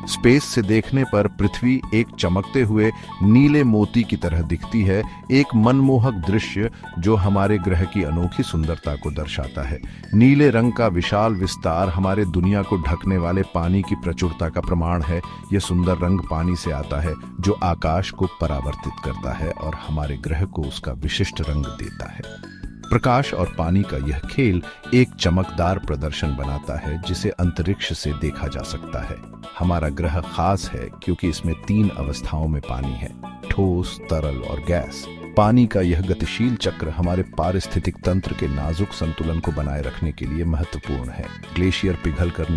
Space से देखने पर पृथ्वी एक चमकते हुए नीले मोती की तरह दिखती है, एक मनमोहक दृश्य जो हमारे ग्रह की अनोखी सुंदरता को दर्शाता है। नीले रंग का विशाल विस्तार हमारे दुनिया को ढकने वाले पानी की प्रचुरता का प्रमाण है। यह सुंदर रंग पानी से आता है जो आकाश को परावर्तित करता है और हमारे ग्रह को उसका विशिष्ट रंग देता है। प्रकाश और पानी का यह खेल एक चमकदार प्रदर्शन बनाता है जिसे अंतरिक्ष से देखा जा सकता है। हमारा ग्रह खास है क्योंकि इसमें 3 अवस्थाओं में पानी है, ठोस, तरल और गैस। पानी का यह गतिशील चक्र हमारे पारिस्थितिक तंत्र के नाजुक संतुलन को बनाए रखने के लिए महत्वपूर्ण है। ग्लेशियर पिघलकर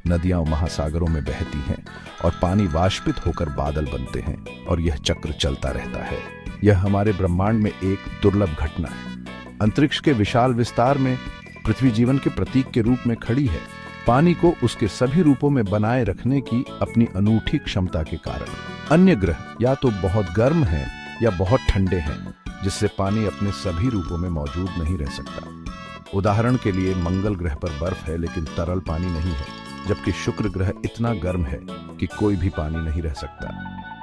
नदियां महासागरों में बहती हैं और पानी वाष्पित होकर बादल बनते हैं और यह चक्र चलता रहता है। यह हमारे ब्रह्मांड में एक दुर्लभ घटना है। अंतरिक्ष के विशाल विस्तार में पृथ्वी जीवन के प्रतीक के रूप में खड़ी है, पानी को उसके सभी रूपों में बनाए रखने की अपनी अनूठी क्षमता के कारण। अन्य ग्रह या तो बहुत गर्म हैं या बहुत ठंडे हैं, जिससे पानी अपने सभी रूपों में मौजूद नहीं रह सकता। उदाहरण के लिए मंगल ग्रह पर बर्फ है लेकिन तरल पानी नहीं है, जबकि शुक्र ग्रह इतना गर्म है कि कोई भी पानी नहीं रह सकता।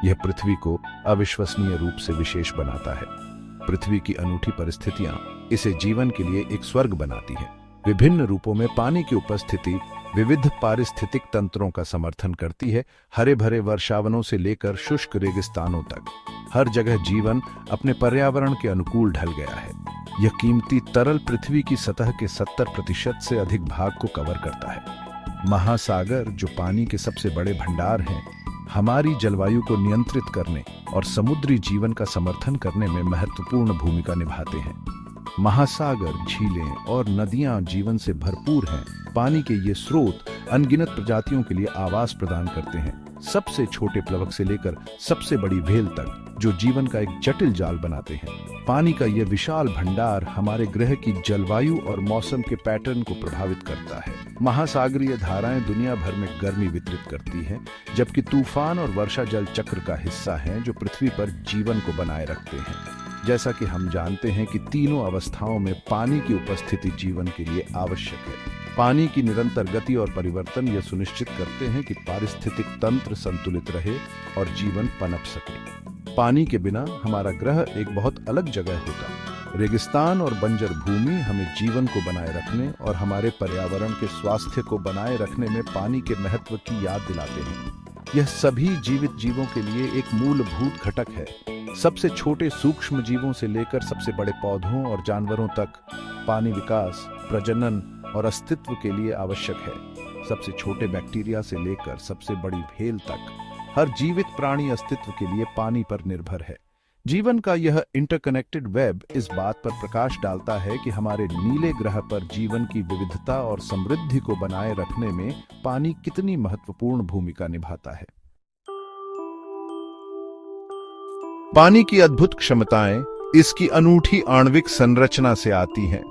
यह पृथ्वी को अविश्वसनीय रूप से विशेष बनाता है। पृथ्वी की अनूठी परिस्थितियां इसे जीवन के लिए एक स्वर्ग बनाती हैं। विभिन्न रूपों में पानी की उपस्थिति विविध पारिस्थितिक तंत्रों का समर्थन करती है। हरे भरे वर्षावनों से लेकर शुष्क रेगिस्तानों तक हर जगह जीवन अपने पर्यावरण के अनुकूल ढल गया है। यह कीमती तरल पृथ्वी की सतह के 70% से अधिक भाग को कवर करता है। महासागर, जो पानी के सबसे बड़े भंडार हैं, हमारी जलवायु को नियंत्रित करने और समुद्री जीवन का समर्थन करने में महत्वपूर्ण भूमिका निभाते हैं। महासागर, झीलें और नदियां जीवन से भरपूर हैं। पानी के ये स्रोत अनगिनत प्रजातियों के लिए आवास प्रदान करते हैं, सबसे छोटे प्लवक से लेकर सबसे बड़ी व्हेल तक, जो जीवन का एक जटिल जाल बनाते हैं। पानी का यह विशाल भंडार हमारे ग्रह की जलवायु और मौसम के पैटर्न को प्रभावित करता है। महासागरीय धाराएं दुनिया भर में गर्मी वितरित करती हैं, जबकि तूफान और वर्षा जल चक्र का हिस्सा हैं जो पृथ्वी पर जीवन को बनाए रखते हैं। जैसा कि हम जानते हैं कि तीनों अवस्थाओं में पानी की उपस्थिति जीवन के लिए आवश्यक है। पानी की निरंतर गति और परिवर्तन यह सुनिश्चित करते हैं कि पारिस्थितिक तंत्र संतुलित रहे और जीवन पनप सके। पानी के बिना हमारा ग्रह एक बहुत अलग जगह होता। रेगिस्तान और बंजर भूमि हमें जीवन को बनाए रखने और हमारे पर्यावरण के स्वास्थ्य को बनाए रखने में पानी के महत्व की याद दिलाते हैं। यह सभी जीवित जीवों के लिए एक मूलभूत घटक है। सबसे छोटे सूक्ष्म जीवों से लेकर सबसे बड़े पौधों और जानवरों तक पानी विकास, प्रजनन और अस्तित्व के लिए आवश्यक है। सबसे छोटे बैक्टीरिया से लेकर सबसे बड़ी व्हेल तक हर जीवित प्राणी अस्तित्व के लिए पानी पर निर्भर है। जीवन का यह इंटरकनेक्टेड वेब इस बात पर प्रकाश डालता है कि हमारे नीले ग्रह पर जीवन की विविधता और समृद्धि को बनाए रखने में पानी कितनी महत्वपूर्ण भूमिका निभाता है। पानी की अद्भुत क्षमताएं इसकी अनूठी आणविक संरचना से आती हैं।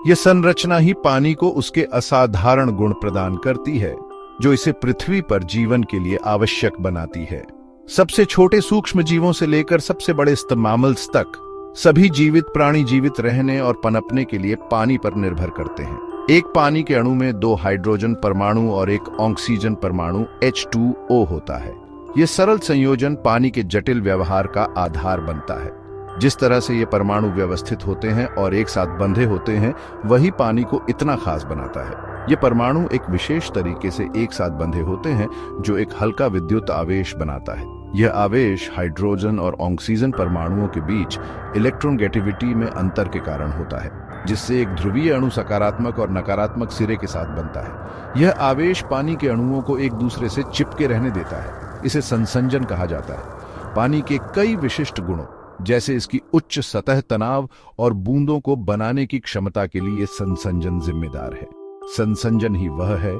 यह संरचना ही पानी को उसके असाधारण गुण प्रदान करती है, जो इसे पृथ्वी पर जीवन के लिए आवश्यक बनाती है। सबसे छोटे सूक्ष्म जीवों से लेकर सबसे बड़े मैमल्स तक सभी जीवित प्राणी जीवित रहने और पनपने के लिए पानी पर निर्भर करते हैं। एक पानी के अणु में 2 हाइड्रोजन परमाणु और एक ऑक्सीजन परमाणु H2O होता है। यह सरल संयोजन पानी के जटिल व्यवहार का आधार बनता है। जिस तरह से ये परमाणु व्यवस्थित होते हैं और एक साथ बंधे होते हैं, वही पानी को इतना खास बनाता है। ये परमाणु एक विशेष तरीके से एक साथ बंधे होते हैं, जो एक हल्का विद्युत आवेश बनाता है। यह आवेश हाइड्रोजन और ऑक्सीजन परमाणुओं के बीच इलेक्ट्रोनेगेटिविटी में अंतर के कारण होता है, जिससे एक ध्रुवीय अणु सकारात्मक और नकारात्मक सिरे के साथ बनता है। यह आवेश पानी के अणुओं को एक दूसरे से चिपके रहने देता है। इसे संसंजन कहा जाता है। पानी के कई विशिष्ट गुणों, जैसे इसकी उच्च सतह तनाव और बूंदों को बनाने की क्षमता के लिए संसंजन जिम्मेदार है। संसंजन ही वह है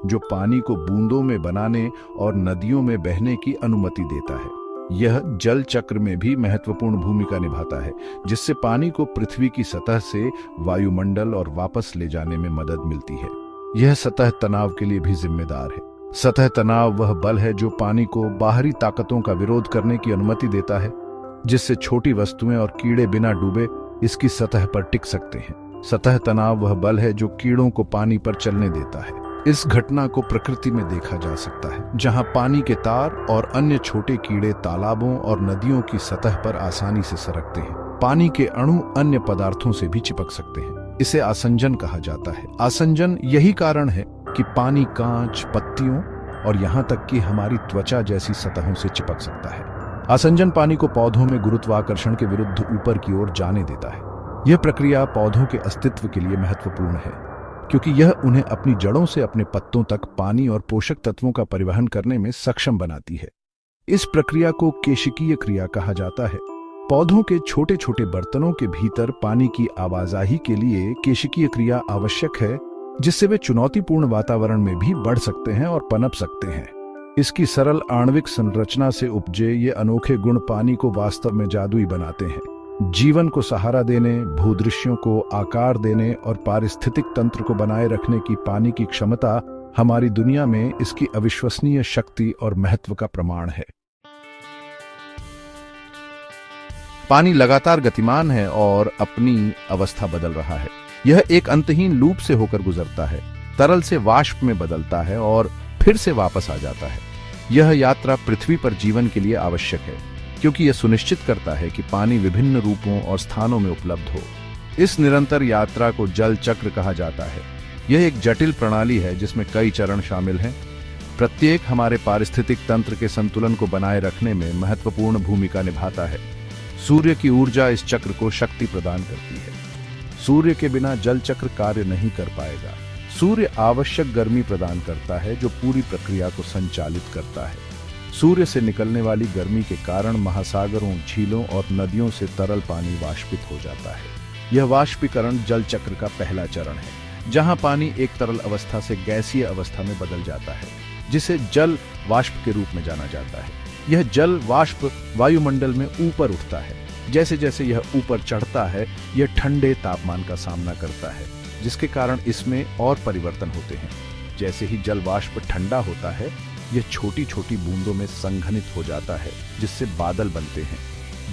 जो पानी को बूंदों में बनाने और नदियों में बहने की अनुमति देता है। यह जल चक्र में भी महत्वपूर्ण भूमिका निभाता है, जिससे पानी को पृथ्वी की सतह से वायुमंडल और वापस ले जाने में मदद मिलती है। यह सतह तनाव के लिए भी जिम्मेदार है। सतह तनाव वह बल है जो पानी को बाहरी ताकतों का विरोध करने की अनुमति देता है, जिससे छोटी वस्तुएं और कीड़े बिना डूबे इसकी सतह पर टिक सकते हैं। सतह तनाव वह बल है जो कीड़ों को पानी पर चलने देता है। इस घटना को प्रकृति में देखा जा सकता है, जहां पानी के तार और अन्य छोटे कीड़े तालाबों और नदियों की सतह पर आसानी से सरकते हैं। पानी के अणु अन्य पदार्थों से भी चिपक सकते हैं। इसे आसंजन कहा जाता है। आसंजन यही कारण है कि पानी कांच, पत्तियों और यहां तक कि हमारी त्वचा जैसी सतहों से चिपक सकता है। आसंजन पानी को पौधों में गुरुत्वाकर्षण के विरुद्ध ऊपर की ओर जाने देता है। यह प्रक्रिया पौधों के अस्तित्व के लिए महत्वपूर्ण है, क्योंकि यह उन्हें अपनी जड़ों से अपने पत्तों तक पानी और पोषक तत्वों का परिवहन करने में सक्षम बनाती है। इस प्रक्रिया को केशिकीय क्रिया कहा जाता है। पौधों के छोटे छोटे बर्तनों के भीतर पानी की आवाजाही के लिए केशिकीय क्रिया आवश्यक है, जिससे वे चुनौतीपूर्ण वातावरण में भी बढ़ सकते हैं और पनप सकते हैं। इसकी सरल आणविक संरचना से उपजे ये अनोखे गुण पानी को वास्तव में जादुई बनाते हैं। जीवन को सहारा देने, भूदृश्यों को आकार देने और पारिस्थितिक तंत्र को बनाए रखने की पानी की क्षमता हमारी दुनिया में इसकी अविश्वसनीय शक्ति और महत्व का प्रमाण है। पानी लगातार गतिमान है और अपनी अवस्था बदल रहा है। यह एक अंतहीन लूप से होकर गुजरता है, तरल से वाष्प में बदलता है और फिर से वापस आ जाता है। यह यात्रा पृथ्वी पर जीवन के लिए आवश्यक है, क्योंकि यह सुनिश्चित करता है कि पानी विभिन्न रूपों और स्थानों में उपलब्ध हो। इस निरंतर यात्रा को जल चक्र कहा जाता है। यह एक जटिल प्रणाली है जिसमें कई चरण शामिल हैं। प्रत्येक हमारे पारिस्थितिक तंत्र के संतुलन को बनाए रखने में महत्वपूर्ण भूमिका निभाता है। सूर्य की ऊर्जा इस चक्र को शक्ति प्रदान करती है। सूर्य के बिना जल चक्र कार्य नहीं कर पाएगा। सूर्य आवश्यक गर्मी प्रदान करता है, जो पूरी प्रक्रिया को संचालित करता है। सूर्य से निकलने वाली गर्मी के कारण महासागरों, झीलों और नदियों से तरल पानी वाष्पित हो जाता है। यह वाष्पीकरण जल चक्र का पहला चरण है, जहां पानी एक तरल अवस्था से गैसीय अवस्था में बदल जाता है, जिसे जल वाष्प के रूप में जाना जाता है। यह जल वाष्प वायुमंडल में ऊपर उठता है। जैसे जैसे यह ऊपर चढ़ता है, यह ठंडे तापमान का सामना करता है, जिसके कारण इसमें और परिवर्तन होते हैं। जैसे ही जल वाष्प ठंडा होता है, यह छोटी छोटी बूंदों में संघनित हो जाता है, जिससे बादल बनते हैं।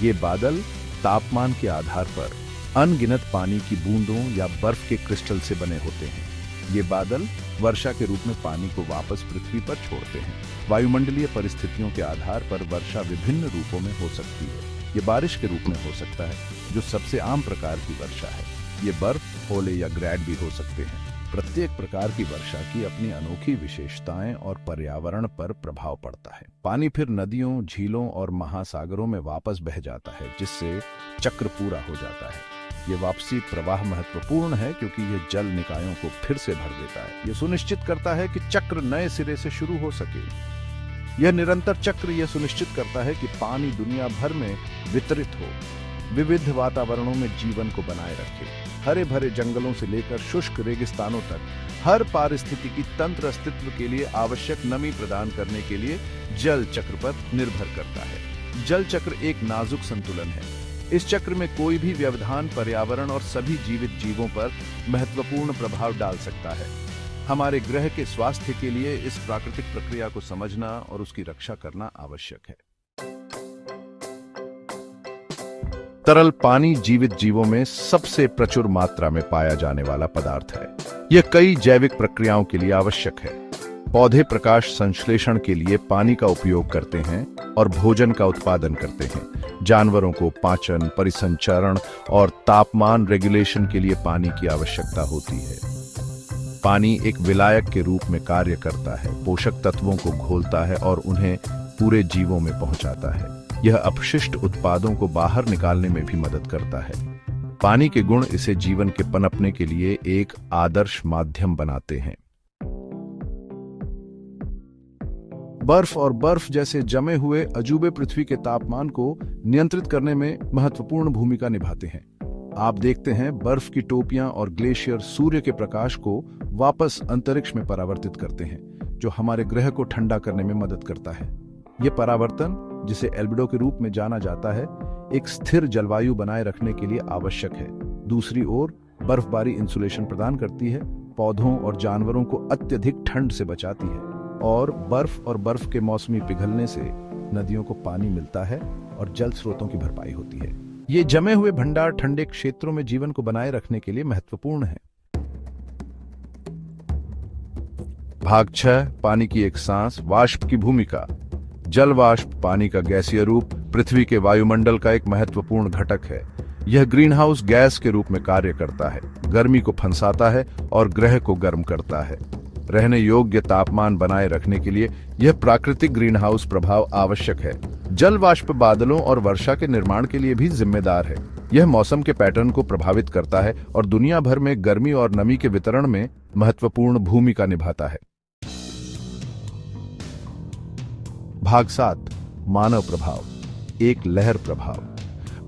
ये बादल तापमान के आधार पर अनगिनत पानी की बूंदों या बर्फ के क्रिस्टल से बने होते हैं। ये बादल वर्षा के रूप में पानी को वापस पृथ्वी पर छोड़ते हैं। वायुमंडलीय परिस्थितियों के आधार पर वर्षा विभिन्न रूपों में हो सकती है। ये बारिश के रूप में हो सकता है, जो सबसे आम प्रकार की वर्षा है। ये बर्फ, ओले या ग्रेड भी हो सकते हैं। प्रत्येक प्रकार की वर्षा की अपनी अनोखी विशेषताएं और पर्यावरण पर प्रभाव पड़ता है। पानी फिर नदियों, झीलों और महासागरों में वापस बह जाता है, जिससे चक्र पूरा हो जाता है। ये वापसी प्रवाह महत्वपूर्ण है, क्योंकि यह जल निकायों को फिर से भर देता है। यह सुनिश्चित करता है कि चक्र नए सिरे से शुरू हो सके। यह निरंतर चक्र यह सुनिश्चित करता है कि पानी दुनिया भर में वितरित हो, विविध वातावरणों में जीवन को बनाए रखे। हरे भरे जंगलों से लेकर शुष्क रेगिस्तानों तक हर पारिस्थितिकी तंत्र अस्तित्व के लिए आवश्यक नमी प्रदान करने के लिए जल चक्र पर निर्भर करता है। जल चक्र एक नाजुक संतुलन है। इस चक्र में कोई भी व्यवधान पर्यावरण और सभी जीवित जीवों पर महत्वपूर्ण प्रभाव डाल सकता है। हमारे ग्रह के स्वास्थ्य के लिए इस प्राकृतिक प्रक्रिया को समझना और उसकी रक्षा करना आवश्यक है। तरल पानी जीवित जीवों में सबसे प्रचुर मात्रा में पाया जाने वाला पदार्थ है। यह कई जैविक प्रक्रियाओं के लिए आवश्यक है। पौधे प्रकाश संश्लेषण के लिए पानी का उपयोग करते हैं और भोजन का उत्पादन करते हैं। जानवरों को पाचन, परिसंचरण और तापमान रेगुलेशन के लिए पानी की आवश्यकता होती है। पानी एक विलायक के रूप में कार्य करता है, पोषक तत्वों को घोलता है और उन्हें पूरे जीवों में पहुंचाता है। यह अपशिष्ट उत्पादों को बाहर निकालने में भी मदद करता है। पानी के गुण इसे जीवन के पनपने के लिए एक आदर्श माध्यम बनाते हैं। बर्फ और बर्फ जैसे जमे हुए अजूबे पृथ्वी के तापमान को नियंत्रित करने में महत्वपूर्ण भूमिका निभाते हैं। आप देखते हैं, बर्फ की टोपियां और ग्लेशियर सूर्य के प्रकाश को वापस अंतरिक्ष में परावर्तित करते हैं, जो हमारे ग्रह को ठंडा करने में मदद करता है। यह परावर्तन, जिसे एल्बिडो के रूप में जाना जाता है, एक स्थिर जलवायु बनाए रखने के लिए आवश्यक है। दूसरी ओर बर्फबारी इंसुलेशन प्रदान करती है, पौधों और जानवरों को अत्यधिक ठंड से बचाती है, और बर्फ के मौसमी पिघलने से नदियों को पानी मिलता है और जल स्रोतों की भरपाई होती है। ये जमे हुए भंडार ठंडे क्षेत्रों में जीवन को बनाए रखने के लिए महत्वपूर्ण है। भाग 6 पानी की एक सांस, वाष्प की भूमिका। जल वाष्प पानी का गैसीय रूप पृथ्वी के वायुमंडल का एक महत्वपूर्ण घटक है। यह ग्रीन हाउस गैस के रूप में कार्य करता है, गर्मी को फंसाता है और ग्रह को गर्म करता है। रहने योग्य तापमान बनाए रखने के लिए यह प्राकृतिक ग्रीन हाउस प्रभाव आवश्यक है। जल वाष्प बादलों और वर्षा के निर्माण के लिए भी जिम्मेदार है। यह मौसम के पैटर्न को प्रभावित करता है और दुनिया भर में गर्मी और नमी के वितरण में महत्वपूर्ण भूमिका निभाता है। भाग 7 मानव प्रभाव, एक लहर प्रभाव।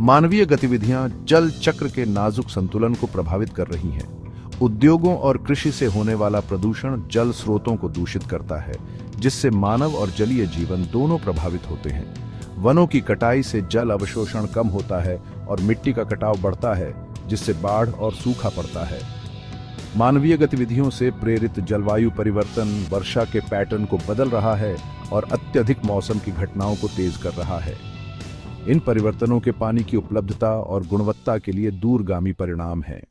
मानवीय गतिविधियां जल चक्र के नाजुक संतुलन को प्रभावित कर रही हैं। उद्योगों और कृषि से होने वाला प्रदूषण जल स्रोतों को दूषित करता है, जिससे मानव और जलीय जीवन दोनों प्रभावित होते हैं। वनों की कटाई से जल अवशोषण कम होता है और मिट्टी का कटाव बढ़ता है, जिससे बाढ़ और सूखा पड़ता है। मानवीय गतिविधियों से प्रेरित जलवायु परिवर्तन वर्षा के पैटर्न को बदल रहा है और अत्यधिक मौसम की घटनाओं को तेज कर रहा है। इन परिवर्तनों के पानी की उपलब्धता और गुणवत्ता के लिए दूरगामी परिणाम हैं।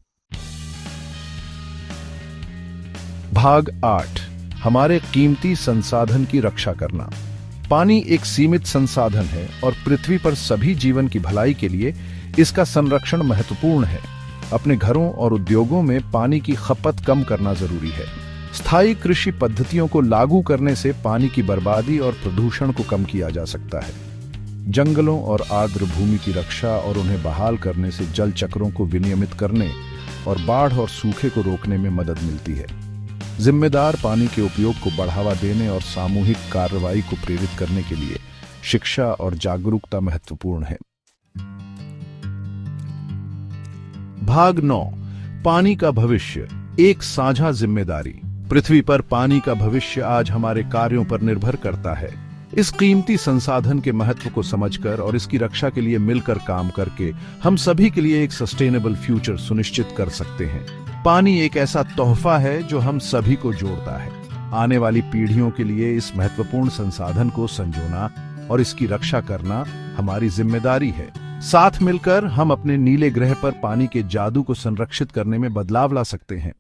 भाग 8 हमारे कीमती संसाधन की रक्षा करना। पानी एक सीमित संसाधन है और पृथ्वी पर सभी जीवन की भलाई के लिए इसका संरक्षण महत्वपूर्ण है। अपने घरों और उद्योगों में पानी की खपत कम करना जरूरी है। स्थायी कृषि पद्धतियों को लागू करने से पानी की बर्बादी और प्रदूषण को कम किया जा सकता है। जंगलों और आर्द्र भूमि की रक्षा और उन्हें बहाल करने से जल चक्रों को विनियमित करने और बाढ़ और सूखे को रोकने में मदद मिलती है। जिम्मेदार पानी के उपयोग को बढ़ावा देने और सामूहिक कार्रवाई को प्रेरित करने के लिए शिक्षा और जागरूकता महत्वपूर्ण है। भाग 9 पानी का भविष्य, एक साझा जिम्मेदारी। पृथ्वी पर पानी का भविष्य आज हमारे कार्यों पर निर्भर करता है। इस कीमती संसाधन के महत्व को समझकर और इसकी रक्षा के लिए मिलकर काम करके हम सभी के लिए एक सस्टेनेबल फ्यूचर सुनिश्चित कर सकते हैं। पानी एक ऐसा तोहफा है जो हम सभी को जोड़ता है। आने वाली पीढ़ियों के लिए इस महत्वपूर्ण संसाधन को संजोना और इसकी रक्षा करना हमारी जिम्मेदारी है। साथ मिलकर हम अपने नीले ग्रह पर पानी के जादू को संरक्षित करने में बदलाव ला सकते हैं।